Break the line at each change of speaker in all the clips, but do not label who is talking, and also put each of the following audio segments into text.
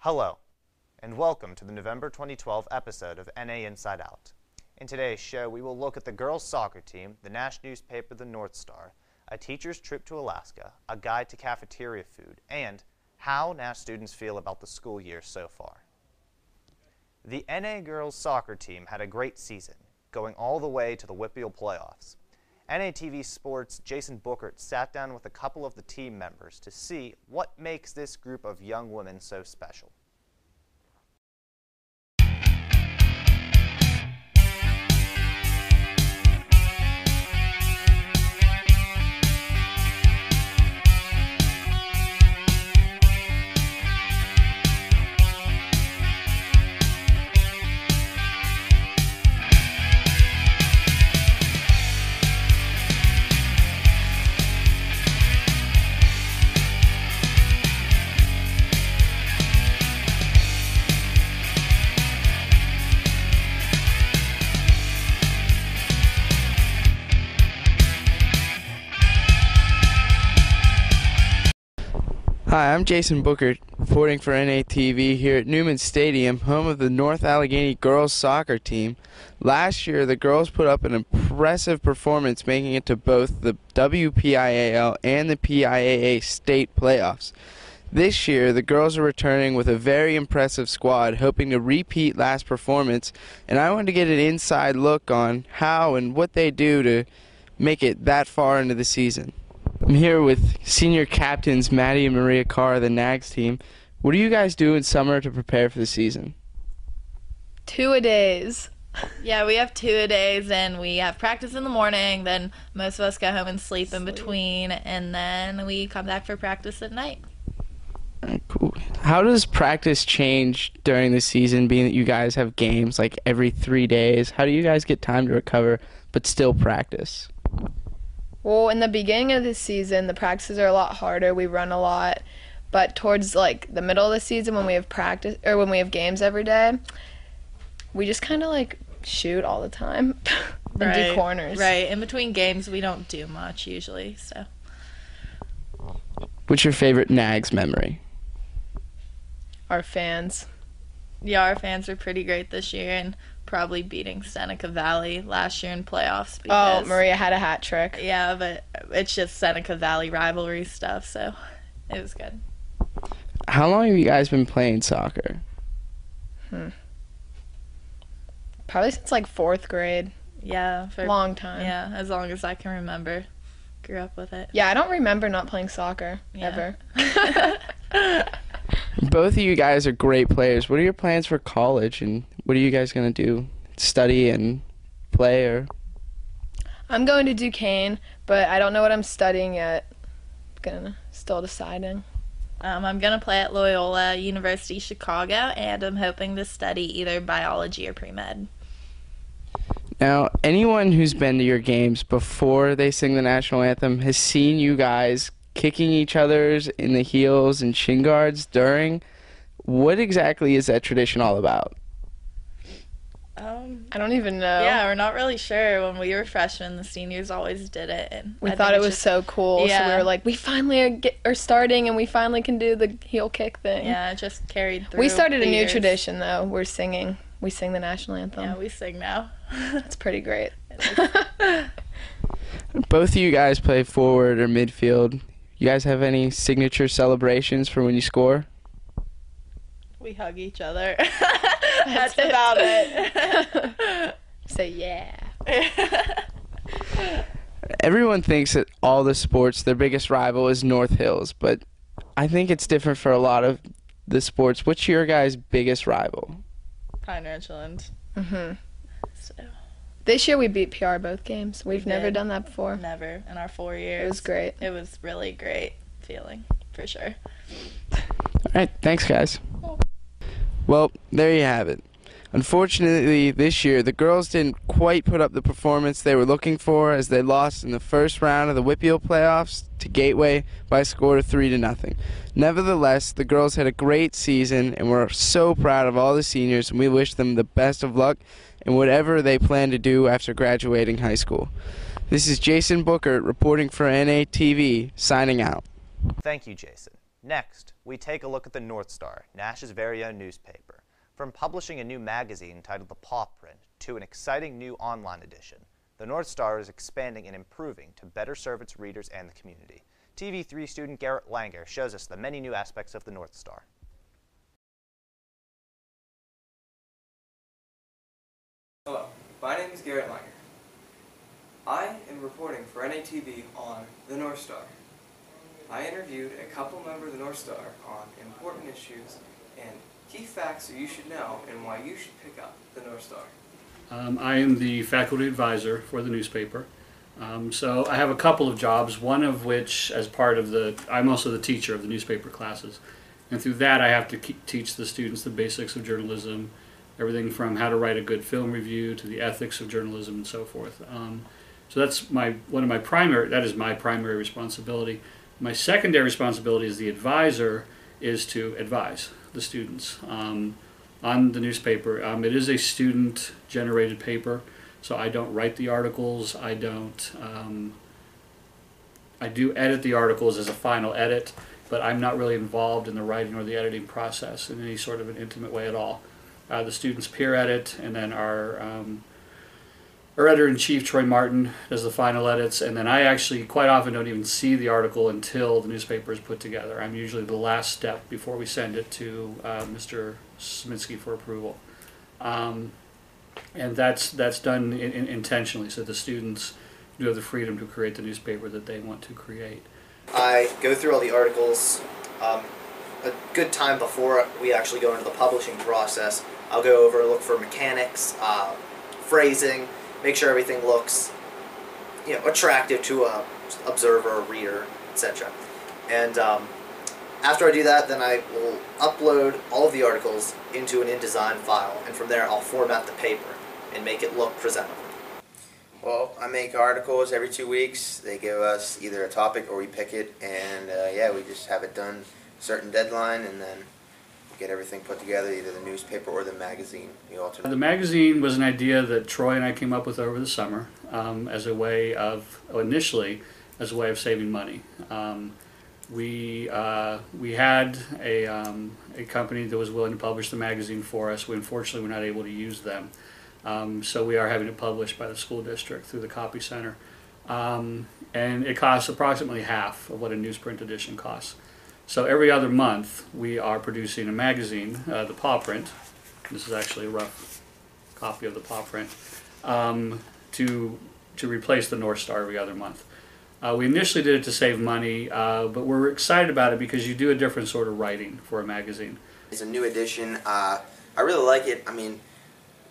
Hello, and welcome to the November 2012 episode of NA Inside Out. In today's show, we will look at the girls' soccer team, the Nash newspaper The North Star, a teacher's trip to Alaska, a guide to cafeteria food, and how Nash students feel about the school year so far. The NA girls' soccer team had a great season, going all the way to the WPIAL playoffs. NATV Sports' Jason Bookert sat down with a couple of the team members to see what makes this group of young women so special.
Hi, I'm Jason Booker, reporting for NATV here at Newman Stadium, home of the North Allegheny girls soccer team. Last year, the girls put up an impressive performance, making it to both the WPIAL and the PIAA state playoffs. This year, the girls are returning with a very impressive squad, hoping to repeat last performance, and I wanted to get an inside look on how and what they do to make it that far into the season. I'm here with senior captains Maddie and Maria Carr of the NAGS team. What do you guys do in summer to prepare for the season?
Two-a-days.
Yeah, we have two-a-days, and we have practice in the morning, then most of us go home and sleep in between, and then we come back for practice at night.
Cool. How does practice change during the season, being that you guys have games like every 3 days? How do you guys get time to recover but still practice?
Well, in the beginning of the season, the practices are a lot harder. We run a lot. But towards like the middle of the season, when we have practice or when we have games every day, we just kind of like shoot all the time and do corners.
Right. In between games, we don't do much usually. So.
What's your favorite NAGS memory?
Our fans.
Yeah, our fans are pretty great this year, and probably beating Seneca Valley last year in playoffs. Because,
Maria had a hat trick.
Yeah, but it's just Seneca Valley rivalry stuff, so it was good.
How long have you guys been playing soccer?
Probably since like 4th grade.
Yeah. For
long time.
Yeah, as long as I can remember. Grew up with it.
Yeah, I don't remember not playing soccer ever.
Both of you guys are great players. What are your plans for college, and what are you guys going to do? Study and play? Or
I'm going to Duquesne, but I don't know what I'm studying yet. Still deciding.
I'm going to play at Loyola University Chicago, and I'm hoping to study either biology or pre-med.
Now, anyone who's been to your games before they sing the national anthem has seen you guys kicking each other's in the heels and shin guards during. What exactly is that tradition all about?
I don't even know.
Yeah, we're not really sure. When we were freshmen, the seniors always did it. And
we thought it was so cool, so we were like, we finally are starting, and we finally can do the heel kick thing.
Yeah, it just carried through.
We started a new tradition, though. We're singing. We sing the national anthem.
Yeah, we sing now.
It's pretty great.
Both of you guys play forward or midfield. You guys have any signature celebrations for when you score?
We hug each other. That's about it.
Say yeah.
Everyone thinks that all the sports, their biggest rival is North Hills, but I think it's different for a lot of the sports. What's your guys' biggest rival?
Pine Ridgeland. So.
This year we beat PR both games. We've never done that before.
Never in our 4 years.
It was great.
It was really great feeling, for sure.
All right, thanks, guys. Well, there you have it. Unfortunately, this year, the girls didn't quite put up the performance they were looking for, as they lost in the first round of the WPIAL playoffs to Gateway by a score of 3-0. Nevertheless, the girls had a great season, and we're so proud of all the seniors, and we wish them the best of luck in whatever they plan to do after graduating high school. This is Jason Booker reporting for NATV, signing out.
Thank you, Jason. Next, we take a look at the North Star, Nash's very own newspaper. From publishing a new magazine titled The Paw Print to an exciting new online edition, the North Star is expanding and improving to better serve its readers and the community. TV3 student Garrett Langer shows us the many new aspects of the North Star.
Hello, my name is Garrett Langer. I am reporting for NATV on the North Star. I interviewed a couple members of the North Star on important issues and key facts that you should know and why you should pick up the North Star.
I am the faculty advisor for the newspaper. So I have a couple of jobs, one of which as part of I'm also the teacher of the newspaper classes. And through that I have to teach the students the basics of journalism, everything from how to write a good film review to the ethics of journalism and so forth. So that's that is my primary responsibility. My secondary responsibility as the advisor is to advise the students on the newspaper. It is a student-generated paper, so I don't write the articles. I do edit the articles as a final edit, but I'm not really involved in the writing or the editing process in any sort of an intimate way at all. The students peer edit, and then our editor-in-chief, Troy Martin, does the final edits, and then I actually quite often don't even see the article until the newspaper is put together. I'm usually the last step before we send it to Mr. Sminsky for approval. And that's done intentionally, so the students do have the freedom to create the newspaper that they want to create.
I go through all the articles a good time before we actually go into the publishing process. I'll go over and look for mechanics, phrasing, make sure everything looks, attractive to a observer, a reader, etc. And after I do that, then I will upload all of the articles into an InDesign file, and from there I'll format the paper and make it look presentable.
Well, I make articles every 2 weeks. They give us either a topic or we pick it, and we just have it done certain deadline, and then get everything put together, either the newspaper or the magazine.
The magazine was an idea that Troy and I came up with over the summer initially as a way of saving money. We had a company that was willing to publish the magazine for us. We unfortunately were not able to use them. So we are having it published by the school district through the copy center. And it costs approximately half of what a newsprint edition costs. So every other month we are producing a magazine, the Paw Print. This is actually a rough copy of the Paw Print, to replace the North Star every other month. We initially did it to save money, but we're excited about it because you do a different sort of writing for a magazine.
It's a new edition. I really like it. I mean,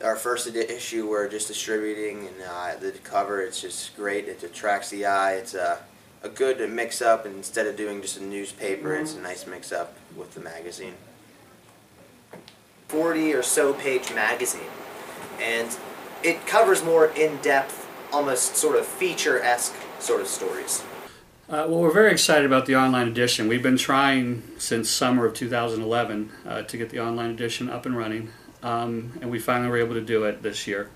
our first issue we're just distributing, and the cover, it's just great. It attracts the eye. It's a good mix-up, and instead of doing just a newspaper, it's a nice mix-up with the magazine.
40 or so page magazine, and it covers more in-depth, almost sort of feature-esque sort of stories.
Well, we're very excited about the online edition. We've been trying since summer of 2011 to get the online edition up and running, and we finally were able to do it this year.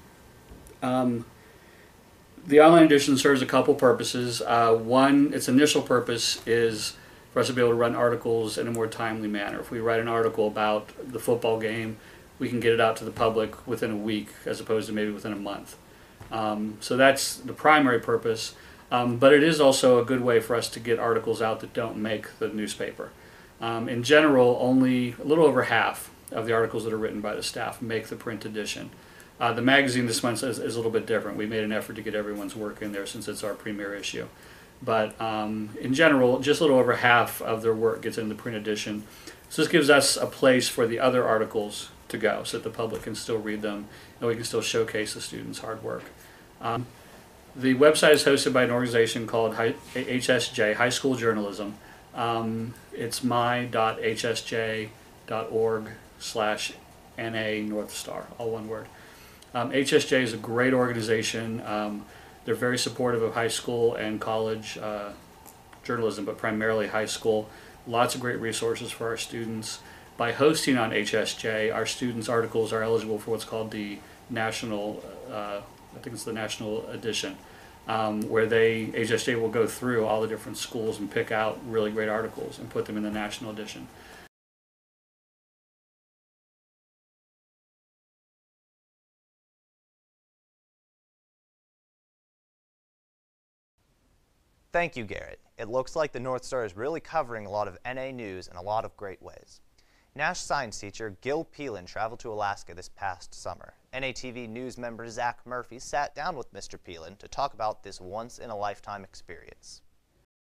The online edition serves a couple purposes. One, its initial purpose is for us to be able to run articles in a more timely manner. If we write an article about the football game, we can get it out to the public within a week as opposed to maybe within a month. So that's the primary purpose. But it is also a good way for us to get articles out that don't make the newspaper. In general, only a little over half of the articles that are written by the staff make the print edition. The magazine this month is a little bit different. We made an effort to get everyone's work in there since it's our premier issue. But in general, just a little over half of their work gets in the print edition. So this gives us a place for the other articles to go so that the public can still read them and we can still showcase the students' hard work. The website is hosted by an organization called HSJ, High School Journalism. It's my.hsj.org/NA North Star, all one word. HSJ is a great organization. They're very supportive of high school and college journalism, but primarily high school. Lots of great resources for our students. By hosting on HSJ, our students' articles are eligible for what's called the national, I think it's the national edition. where HSJ will go through all the different schools and pick out really great articles and put them in the national edition.
Thank you, Garrett. It looks like the North Star is really covering a lot of NA news in a lot of great ways. Nash science teacher Gil Peelan traveled to Alaska this past summer. NATV news member Zach Murphy sat down with Mr. Peelan to talk about this once-in-a-lifetime experience.